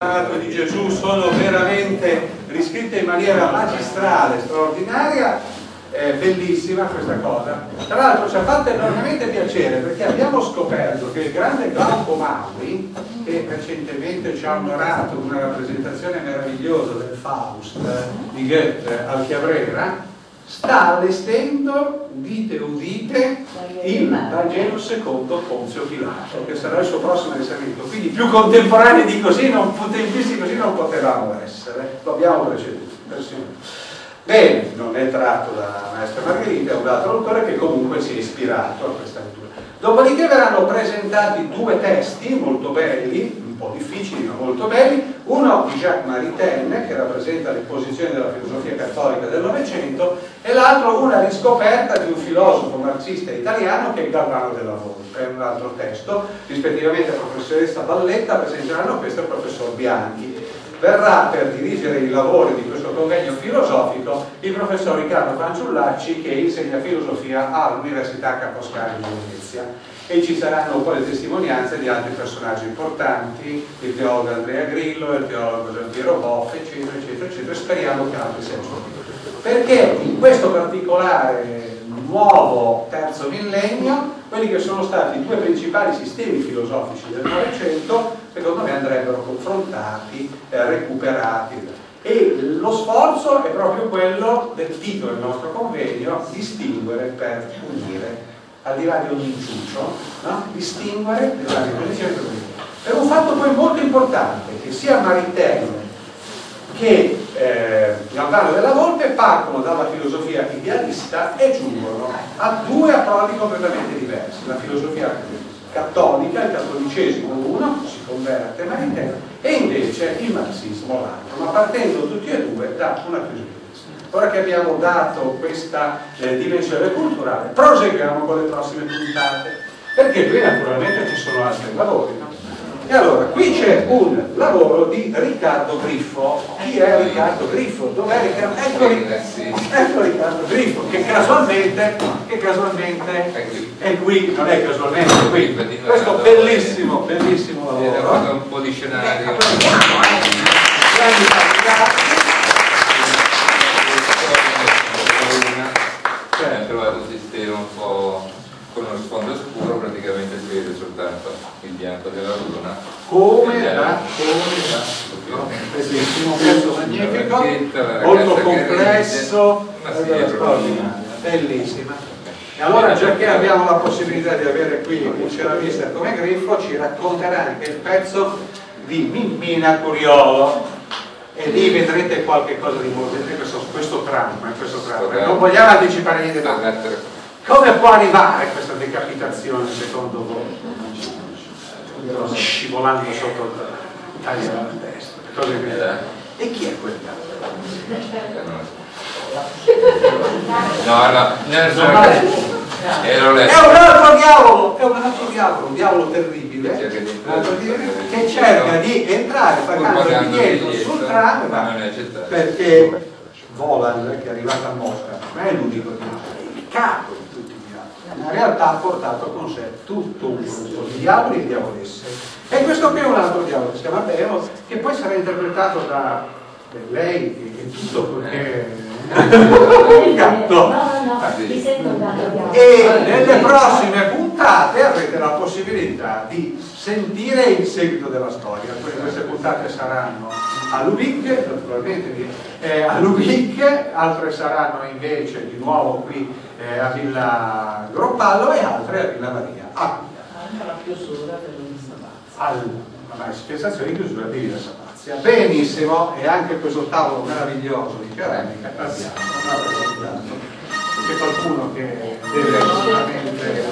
Di Gesù sono veramente riscritte in maniera magistrale, straordinaria, bellissima questa cosa. Tra l'altro ci ha fatto enormemente piacere perché abbiamo scoperto che il grande Glauco Mauri, che recentemente ci ha onorato una rappresentazione meravigliosa del Faust di Goethe al Chiabrera, sta allestendo, udite udite, il Vangelo secondo Ponzio Pilato, che sarà il suo prossimo risalito. Quindi più contemporanei di così, tempisti così non potevamo essere, lo abbiamo preceduto. Bene, non è tratto da Maestra Margherita, è un altro autore che comunque si è ispirato a questa lettura. Dopodiché verranno presentati due testi molto belli, un po' difficili ma molto belli, uno di Jacques Maritain che rappresenta le posizioni della filosofia cattolica del Novecento e l'altro una riscoperta di un filosofo marxista italiano che è Galvano della Volpe, è un altro testo, rispettivamente la professoressa Balletta presenteranno questo e il professor Bianchi. Verrà per dirigere i lavori di questo convegno filosofico il professor Riccardo Fanciullacci, che insegna filosofia all'Università Ca' Foscari di Venezia, e ci saranno poi le testimonianze di altri personaggi importanti, il teologo Andrea Grillo, il teologo Gian Piero Boff, eccetera eccetera eccetera. Speriamo che altri siano stati, perché in questo particolare nuovo terzo millennio quelli che sono stati i due principali sistemi filosofici del Novecento secondo me andrebbero confrontati, recuperati, e lo sforzo è proprio quello del titolo del nostro convegno: distinguere per unire, al di là di ogni inciucio, no? Distinguere le varie posizioni per unire. È un fatto poi molto importante che sia Maritain che Galvano della Volpe partono dalla filosofia idealista e giungono a due approdi completamente diversi: la filosofia cattolica, il cattolicesimo uno, si converte Maritain, e invece il marxismo l'altro, ma partendo tutti e due da una filosofia. Ora che abbiamo dato questa dimensione culturale, proseguiamo con le prossime puntate, perché qui naturalmente ci sono altri lavori, no? E allora, qui c'è un lavoro di Riccardo Griffo. Chi è Riccardo Griffo? Dov'è Riccardo? Ecco Riccardo Griffo, che casualmente è qui, non è casualmente qui. Questo bellissimo lavoro. Ho fatto un po' di scenario. Ho trovato un sistema un po' con uno sfondo scuro, praticamente si vede soltanto il bianco della luna. Come da bellissimo, un pezzo magnifico, molto complesso, bellissima. E allora, già che abbiamo la possibilità di avere qui un ceramista come Griffo, ci racconterà anche il pezzo di Mimmina Curiolo, e lì vedrete qualche cosa di molto, vedrete questo trama. Non vogliamo anticipare niente, ma come può arrivare questa decapitazione secondo voi? Scivolando sotto il taglio della testa. E chi è quella? È un altro diavolo, un diavolo terribile, che cerca di entrare pagando dietro sul tram, perché Voland, che è arrivato a Mosca, non è l'unico diavolo, è il capo di tutti i diavoli. In realtà ha portato con sé tutto un gruppo di diavoli e diavolesse. E questo qui è un altro diavolo che si chiama Beo, che poi sarà interpretato da lei, che è tutto perché un gatto. E nelle prossime puntate avrete la possibilità di sentire il seguito della storia. Queste puntate saranno a Lubic, naturalmente a Lubic, altre saranno invece di nuovo qui a Villa Groppallo e altre a Villa Maria. La chiusura alla manifestazione di chiusura di Villa Sabazia. Benissimo, e anche questo tavolo meraviglioso di ceramica abbiamo rappresentato. C'è qualcuno che deve assolutamente